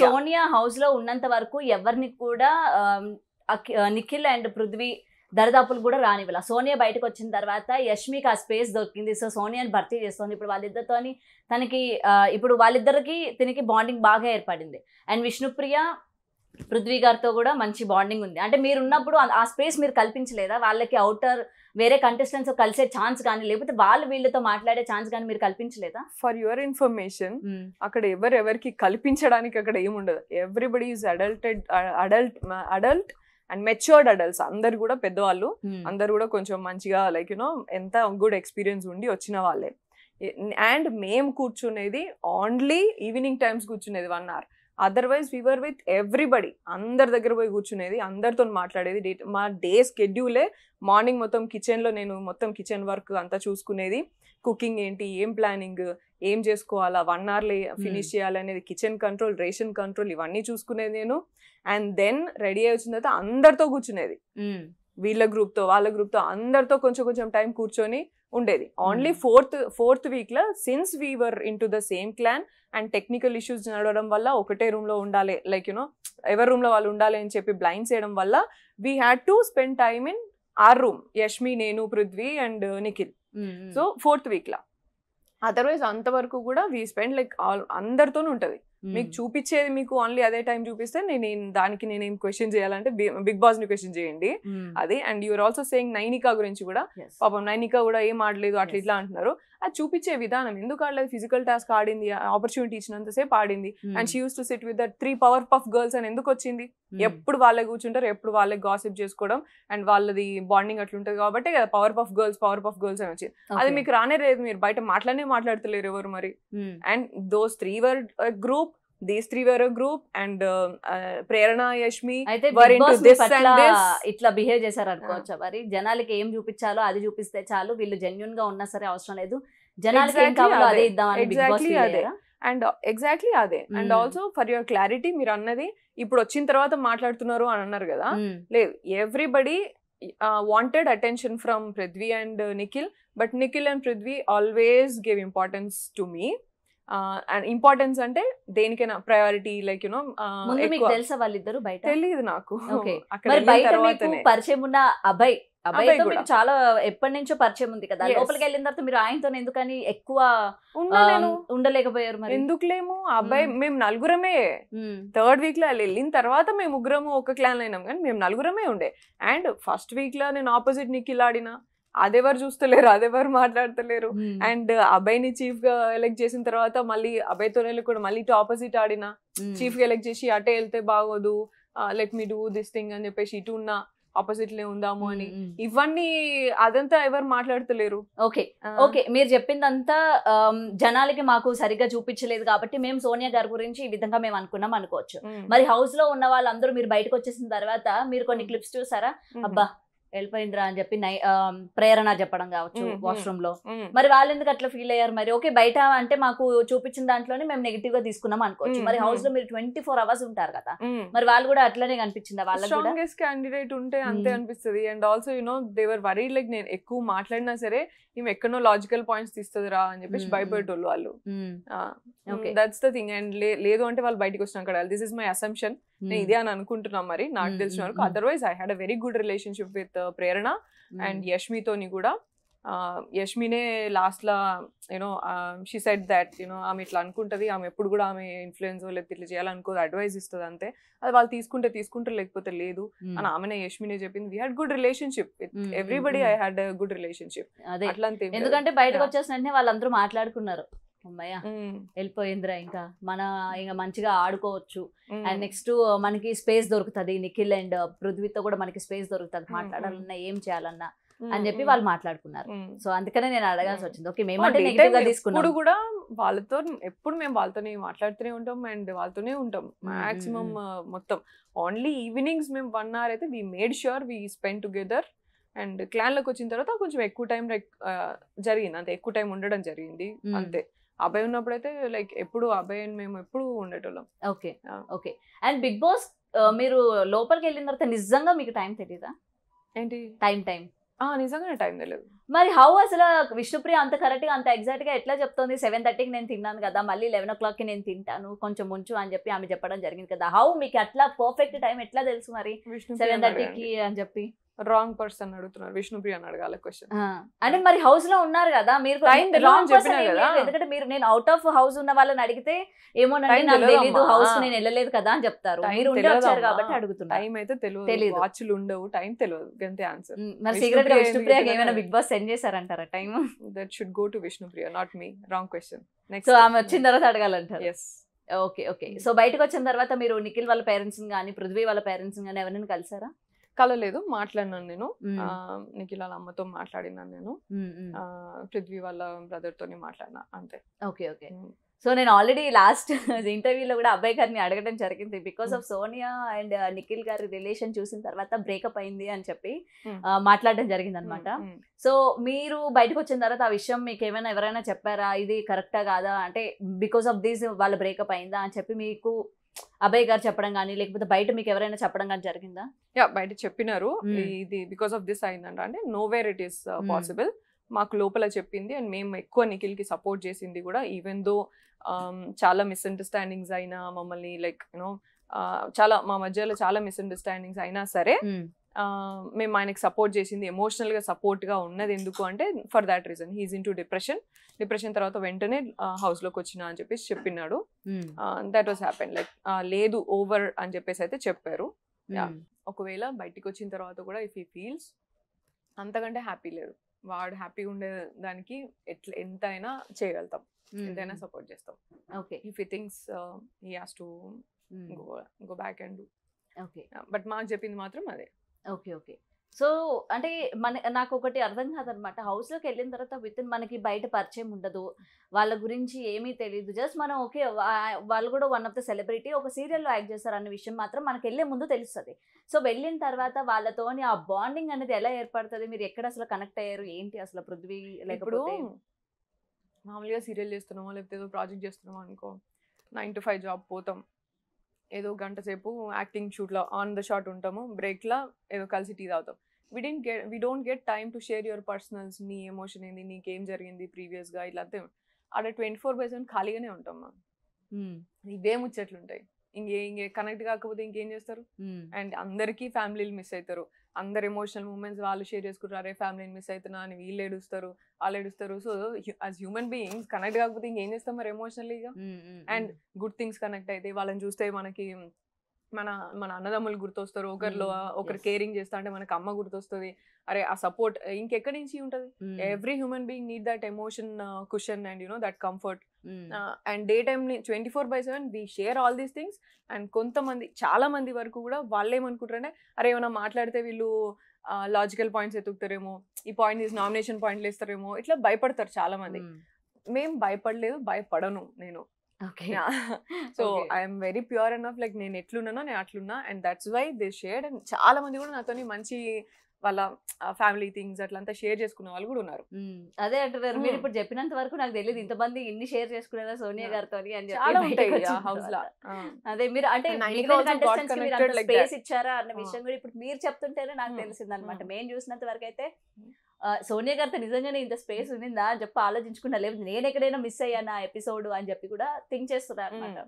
Sonia house లో ఉన్నంత వరకు ఎవరిని కూడా నిఖిల్ అండ్ పృథ్వీ దరిదాపులు కూడా రానివ్వాల. సోనియా బయటకు వచ్చిన తర్వాత యష్మికి ఆ స్పేస్ దొరికింది. సో సోనియాని భర్తీ చేస్తుంది. ఇప్పుడు వాళ్ళిద్దరితోని తనకి ఇప్పుడు వాళ్ళిద్దరికి తినికి బాండింగ్ బాగా ఏర్పడింది. అండ్ విష్ణుప్రియ పృథ్వీ గారితో కూడా మంచి బాండింగ్ ఉంది. అంటే మీరు ఉన్నప్పుడు ఆ స్పేస్ మీరు కల్పించలేదా? వాళ్ళకి అవుటర్ వేరే కంటెస్టెంట్స్ కలిసే ఛాన్స్ కానీ లేకపోతే వాళ్ళు వీళ్ళతో మాట్లాడే ఛాన్స్ కానీ మీరు కల్పించలేదా? ఫర్ యువర్ ఇన్ఫర్మేషన్, అక్కడ ఎవరికి కల్పించడానికి అక్కడ ఏముండదు. Everybody is adult and matured adults. అందరు కూడా పెద్దవాళ్ళు, అందరు కూడా కొంచెం మంచిగా లైక్ ఎంత గుడ్ ఎక్స్పీరియన్స్ ఉండి వచ్చిన వాళ్ళే. అండ్ మేము కూర్చునేది ఓన్లీ ఈవినింగ్ టైమ్స్ కూర్చునేది 1 hour. Otherwise we were with everybody, అందరి దగ్గర పోయి కూర్చునేది, అందరితో మాట్లాడేది. మా డే స్కెడ్యూలే మార్నింగ్ మొత్తం కిచెన్లో నేను మొత్తం కిచెన్ వర్క్ అంతా చూసుకునేది. కుకింగ్ ఏంటి, ఏం ప్లానింగ్, ఏం చేసుకోవాలా, 1 hourలో ఫినిష్ చేయాలనేది, కిచెన్ కంట్రోల్, రేషన్ కంట్రోల్ ఇవన్నీ చూసుకునేది నేను. అండ్ దెన్ రెడీ అయి వచ్చిన తర్వాత అందరితో కూర్చునేది, వీళ్ళ గ్రూప్తో వాళ్ళ గ్రూప్తో అందరితో కొంచెం టైం కూర్చొని ఉండేది. ఓన్లీ ఫోర్త్ వీక్లో since we were in to the same clan and technical issues నడవడం వల్ల ఒకటే రూమ్లో ఉండాలి, లైక్ ఎవరి రూమ్లో వాళ్ళు ఉండాలి అని చెప్పి బ్లైండ్స్ చేయడం వల్ల we had to spend time in our room, Yashmi, నేను, Prithvi and Nikhil. So 4th వీక్లో. అదర్వైజ్ అంతవరకు కూడా వీ స్పెండ్ లైక్ అందరితోనూ ఉంటుంది. మీకు చూపించేది మీకు ఓన్లీ అదే టైం చూపిస్తే దానికి నేనేం క్వశ్చన్ చేయాలంటే బిగ్ బాస్ ని క్వశ్చన్ చేయండి అది. And you're also saying Nainika గురించి కూడా, పాపం నైనికా కూడా ఏం ఆడలేదు అట్లా ఇట్లా అంటున్నారు. అది చూపించే విధానం, ఎందుకు ఆడలేదు, ఫిజికల్ టాస్క్ ఆడింది, ఆపర్చునిటీ ఇచ్చినంతసేపు ఆడింది. And she use to SIT with that 3 power puff girls అని ఎందుకు వచ్చింది? ఎప్పుడు వాళ్ళే కూర్చుంటారు, ఎప్పుడు వాళ్ళే గాసిప్ చేసుకోవడం అండ్ వాళ్ళది బాండింగ్ అట్లుంటది కాబట్టి కదా పవర్ పఫ్ గర్ల్స్ అని వచ్చింది. అది మీకు రానే లేదు, మీరు బయట మాట్లాడతలేరు ఎవరు మరి. And those 3 were a group, these 3 were a group, and Prerana, Yashmi were into this and this. ఇట్లా బిహేవ్ చేశారు అనుకోవచ్చా మరి? జనాలకి ఏం చూపించాలో అది చూపిస్తే చాలు, వీళ్ళు జెన్యూన్ గా ఉన్నా సరే అవసరం లేదు, జనాలకి ఏం కావాలో అదే ఇద్దామని బిగ్ బాస్ అండ్ ఎగ్జాక్ట్లీ అదే. And also for your clarity, మీరు అన్నది ఇప్పుడు వచ్చిన తర్వాత మాట్లాడుతున్నారు అని అన్నారు కదా, లేదు, everybody wanted attention from Prithvi and Nikhil, but Nikhil and Prithvi always gave importance to me. And importance అంటే దేనికైనా ప్రయారిటీ, లైక్ మీకు తెలుసా వాళ్ళిద్దరు బయట? తెలియదు నాకు. పరిచయం ఉన్న అభయ్ మీకు చాలా ఎప్పటి నుంచో పరిచయం ఉంది కదా, లోపలికి వెళ్ళిన తర్వాత మీరు ఆయనతో ఎందుకని ఎక్కువ ఉండలేకపోయారు? మరి ఎందుకులేము, అబ్బాయి మేము నలుగురమే. 3rd వీక్లో వెళ్ళిన తర్వాత మేము ముగ్గురము ఒక క్లాన్ అయినాం, కానీ మేము నలుగురమే ఉండే. అండ్ 1st వీక్లో నేను ఆపోజిట్ నిఖిల్ ఆడినా, అదెవరు చూస్తలేరు, అదెవరు మాట్లాడతలేరు. అండ్ అబ్బాయిని చీఫ్ గా ఎలెక్ట్ చేసిన తర్వాత మళ్ళీ అబ్బాయితో కూడా మళ్ళీ ఇటు ఆపోజిట్ ఆడినా, చీఫ్ గా ఎలెక్ట్ చేసి అటే వెళ్తే బాగోదు, let me do this thing అని చెప్పేసి ఇటు ఉన్న ఆపోజిట్ లే ఉందాము అని, ఇవన్నీ అదంతా ఎవరు మాట్లాడతలేరు. ఓకే మీరు చెప్పిందంతా జనాలకి మాకు సరిగ్గా చూపించలేదు కాబట్టి మేము సోనియా గారి గురించి ఈ విధంగా మేము అనుకున్నాం అనుకోవచ్చు. మరి హౌస్ లో ఉన్న వాళ్ళందరూ మీరు బయటకు వచ్చేసిన తర్వాత మీరు కొన్ని క్లిప్స్ చూసారా? అబ్బా వెళ్ళిపోయిందిరా అని చెప్పి ప్రేరణ చెప్పడం కావచ్చు వాష్రూమ్ లో, మరి వాళ్ళు ఎందుకు అట్లా ఫీల్ అయ్యారు మరి? ఓకే బయట అంటే మాకు చూపించిన దాంట్లోనే మేము నెగిటివ్ గా తీసుకున్నాం అనుకోవచ్చు, మరి హౌస్ లో మీరు 24 hours ఉంటారు కదా, మరి వాళ్ళు కూడా అట్లనే కనిపించిందా? వాళ్ళకి స్ట్రాంగెస్ట్ క్యాండిడేట్ ఉంటే అంతే అనిపిస్తుంది. And also they were worry like నేను ఎక్కువ మాట్లాడినా సరే ఈమె ఎక్కడో లాజికల్ పాయింట్స్ తీస్తుందిరా అని చెప్పేసి భయపడేటోళ్ళు వాళ్ళు. That's the thing. అండ్ లేదు అంటే వాళ్ళు బయటకు వచ్చినాక దిస్ ఇస్ మై అసంప్షన్, నేను ఇదే అని అనుకుంటున్నాం మరి నాకు తెలిసిన వరకు. Otherwise I had a very good relationship with Prerana and యష్మితోని కూడా. యష్మినే లాస్ట్ లా షీ సెడ్ దట్ ఆమె ఇట్లా అనుకుంటది, ఆమె ఎప్పుడు కూడా ఆమె ఇన్ఫ్లుయెన్స్ లేకపోతే ఇట్లా చేయాలనుకోదు, అడ్వైస్ ఇస్తుంది అంతే, అది వాళ్ళు తీసుకుంటారు లేకపోతే లేదు అని ఆమెనే యష్మినే చెప్పింది. We had good relationship with everybody, I had good relationship. అట్లా ఎందుకంటే బయటకు వచ్చేసిన వెంటనే వాళ్ళందరూ మాట్లాడుకున్నారు, అమ్మయ్య వెళ్ళిపోయిందిరా ఇంకా మంచిగా ఆడుకోవచ్చు, అండ్ నెక్స్ట్ మనకి స్పేస్ దొరుకుతుంది, నిఖిల్ అండ్ పృథ్వీతో కూడా మనకి స్పేస్ దొరుకుతుంది, మాట్లాడాలన్నా ఏం చేయాలన్నా అని చెప్పి వాళ్ళు మాట్లాడుకున్నారు. సో అందుకనే నేను అడగాల్సి వచ్చింది. ఓకే మేమంటే నెగిటివ్ గా తీసుకున్నాం. ఇప్పుడు కూడా వాళ్ళతో ఎప్పుడు మేము వాళ్ళతోనే మాట్లాడుతూనే ఉంటాం అండ్ వాళ్ళతోనే ఉంటాం మాక్సిమం మొత్తం. ఓన్లీ ఈవినింగ్స్ మేము 1 hour అయితే we made sure we spend together. And clan లోకి వచ్చిన తర్వాత కొంచెం ఎక్కువ టైం జరిగింది, అంతే, ఎక్కువ టైం ఉండడం జరిగింది అంతే. అబ్బాయి ఉన్నప్పుడైతే లైక్ ఎప్పుడు అబ్బాయి మేము ఎప్పుడు ఉండేటోళ్ళం. ఓకే అండ్ బిగ్ బాస్ మీరు లోపలికి వెళ్ళిన తర్వాత నిజంగా మీకు టైం తెలీదా? ఏంటి టైం నిజంగానే టైం తెలియదు. మరి హౌ అసలు విష్ణుప్రియ అంత కరెక్ట్ గా అంత ఎగ్జాక్ట్ గా ఎట్లా చెప్తుంది 7:30కి నేను తిన్నాను కదా మళ్ళీ 11 o'clockకి నేను తింటాను కొంచెం ఉంచు అని చెప్పి ఆమె చెప్పడం జరిగింది కదా. హౌ మీకు అట్లా పర్ఫెక్ట్ టైం ఎట్లా తెలుసు మరి 7:30కి అని చెప్పి? రాంగ్ పర్సన్ అడుగుతున్నారు, విష్ణుప్రియ అని అడగాలి క్వశ్చన్. అంటే మరి హౌస్ లో ఉన్నారు కదా మీరు, ఎందుకంటే మీరు నేను అవుట్ ఆఫ్ హౌస్ ఉన్న వాళ్ళని అడిగితే ఏమోనండి నాకు తెలీదు హౌస్ నేను వెళ్ళలేదు కదా అని చెప్తారు. మీరు ఉండి వచ్చారు కాబట్టి అడుగుతున్నారు. టైం అయితే తెలియదు, వాచ్లు ఉండవు, టైం తెలియదు, అంతే ఆన్సర్. మరి సీక్రెట్ గా విష్ణుప్రియకి ఏమైనా బిగ్ బాస్ సెండ్ చేశారంటారా time? That should go to Vishnupriya, not me. Wrong question. Next so ఆమె వచ్చిన తర్వాత అడగాలంటారు. ఎస్. ఓకే. సో బయటకు వచ్చిన తర్వాత మీరు నిఖిల్ వాళ్ళ పేరెంట్స్ కానీ పృథ్వీ వాళ్ళ పేరెంట్స్ కానీ ఎవరైనా కలిసారా? కలలేదు, మాట్లాడినాను నేను. నిఖిల్ వాళ్ళ అమ్మతో మాట్లాడినాను నేను, పృథ్వీ వాళ్ళ బ్రదర్ తోని మాట్లాడినా, అంతే. ఓకే. సో నేను ఆల్రెడీ లాస్ట్ ఇంటర్వ్యూలో కూడా అబ్బాయి గారిని అడగడం జరిగింది, because of Sonia and Nikhil గారి రిలేషన్ చూసిన తర్వాత బ్రేకప్ అయింది అని చెప్పి మాట్లాడడం జరిగింది అనమాట. సో మీరు బయటకు వచ్చిన తర్వాత ఆ విషయం మీకు ఏమైనా ఎవరైనా చెప్పారా, ఇది కరెక్టా కాదా, అంటే బికాస్ ఆఫ్ దిస్ వాళ్ళ బ్రేకప్ అయిందా అని చెప్పి మీకు అభయ్ గారు చెప్పడం కానీ లేకపోతే బయట మీకు ఎవరైనా చెప్పడం కానీ జరిగిందా? బయట చెప్పినారు, ఇది బికాస్ ఆఫ్ దిస్ అయిందంట, అంటే నోవేర్ ఇట్ ఈస్ పాసిబుల్. మాకు లోపల చెప్పింది అండ్ మేము ఎక్కువ నిఖిల్కి సపోర్ట్ చేసింది కూడా, ఈవెన్ దో చాలా మిస్అండర్స్టాండింగ్స్ అయినా మమ్మల్ని లైక్ యూనో చాలా మా మధ్యలో చాలా మిస్అండర్స్టాండింగ్స్ అయినా సరే మేము ఆయనకి సపోర్ట్ చేసింది, ఎమోషనల్గా సపోర్ట్గా ఉన్నది ఎందుకు అంటే for that reason. He's into depression తర్వాత వెంటనే హౌస్లోకి వచ్చిన అని చెప్పేసి చెప్పినాడు. దట్ వాస్ హ్యాపెన్ లైక్ లేదు ఓవర్ అని చెప్పేసి అయితే చెప్పారు. ఒకవేళ బయటికి వచ్చిన తర్వాత కూడా ఇఫ్ హీ ఫీల్స్ అంతకంటే హ్యాపీ లేదు, వాడు హ్యాపీగా ఉండే దానికి ఎంతైనా చేయగలుగుతాం, ఎంతైనా సపోర్ట్ చేస్తాం. Okay. If he thinks he has to go back and do. Okay. But మాకు చెప్పింది మాత్రం అదే. ఓకే. సో అంటే నాకు ఒకటి అర్థం కాదనమాట, హౌస్లోకి వెళ్ళిన తర్వాత మనకి బయట పరిచయం ఉండదు, వాళ్ళ గురించి ఏమీ తెలియదు, జస్ట్ మనం ఓకే వాళ్ళు కూడా వన్ ఆఫ్ ద సెలబ్రిటీ, ఒక సీరియల్లో యాక్ట్ చేస్తారు అన్న విషయం మాత్రం మనకి వెళ్ళే ముందు తెలుస్తుంది. సో వెళ్ళిన తర్వాత వాళ్ళతోని ఆ బాండింగ్ అనేది ఎలా ఏర్పడుతుంది, మీరు ఎక్కడ అసలు కనెక్ట్ అయ్యారు, ఏంటి అసలు పృథ్వీ? లేకపోతే మామూలుగా సీరియల్ చేస్తున్నామో లేకపోతే ఏదో ప్రాజెక్ట్ చేస్తున్నామో అనుకో, 9 to 5 జాబ్ పోతాం, ఏదో గంట సేపు యాక్టింగ్ షూట్లో ఆన్ ద షాట్ ఉంటాము, బ్రేక్లో ఏదో కలిసి టీ తాగుతాం. we don't get time to share your personals, నీ ఎమోషన్ ఏంది, నీకేం జరిగింది ప్రీవియస్గా, ఇట్లా అంతే. ఆడ 24/7 ఖాళీగానే ఉంటాం మనం, ఇవే ముచ్చట్లుంటాయి. ఇంకే కనెక్ట్ కాకపోతే ఇంకేం చేస్తారు? అండ్ అందరికీ ఫ్యామిలీలు మిస్ అవుతారు, అందరు ఎమోషనల్ మూమెంట్స్ వాళ్ళు షేర్ చేసుకుంటారు, అరే ఫ్యామిలీని మిస్ అవుతున్నా అని వీళ్ళు ఏడుస్తారు, వాళ్ళు ఏడుస్తారు. So as human beings connect కాకపోతే ఇంకేం చేస్తాం మరి ఎమోషనల్లీగా? అండ్ గుడ్ థింగ్స్ కనెక్ట్ అయితే వాళ్ళని చూస్తే మనకి మన అన్నదమ్ములు గుర్తొస్తారు, ఒకరు కేరింగ్ చేస్తా అంటే మనకు అమ్మ గుర్తొస్తుంది, అరే ఆ సపోర్ట్ ఇంకెక్కడి నుంచి ఉంటుంది? Every human being need that emotion cushion and you know that comfort. And day time 24/7 we share all these things. And కొంతమంది చాలా మంది వరకు కూడా వాళ్ళు ఏమనుకుంటారంటే అరే ఏమైనా మాట్లాడితే వీళ్ళు లాజికల్ పాయింట్స్ ఎత్తుకుతారేమో, ఈ పాయింట్ తీసి నామినేషన్ పాయింట్లు వేస్తారేమో, ఇట్లా భయపడతారు చాలా మంది. మేము భయపడలేదు, భయపడను నేను. So I'm very pure enough, like నేను ఎట్లున్నానో నేను అట్లున్నా, and that's why they shared. And చాలా మంది కూడా నాతో మంచి వాళ్ళ ఫ్యామిలీ థింగ్స్ అట్లంతా షేర్ చేసుకున్న వాళ్ళు కూడా ఉన్నారు. అదే అంటారు మీరు ఇప్పుడు చెప్పినంత వరకు నాకు తెలియదు ఇంతమంది ఇన్ని షేర్ చేసుకునేదా సోనియా గారితో అని చాలా ఉంటాయి హౌస్ లో. అదే మీరు అంటే స్పేస్ ఇచ్చారా అన్న విషయం కూడా ఇప్పుడు మీరు చెప్తుంటేనే నాకు తెలిసింది అనమాట. మేము చూసినంత వరకు అయితే సోనియా గారితో నిజంగానే ఇంత స్పేస్ ఉండిందా అని చెప్పి ఆలోచించుకున్నా, లేదు నేను ఎక్కడైనా మిస్ అయ్యాను ఆ ఎపిసోడ్ అని చెప్పి కూడా థింక్ చేస్తున్నారు అనమాట.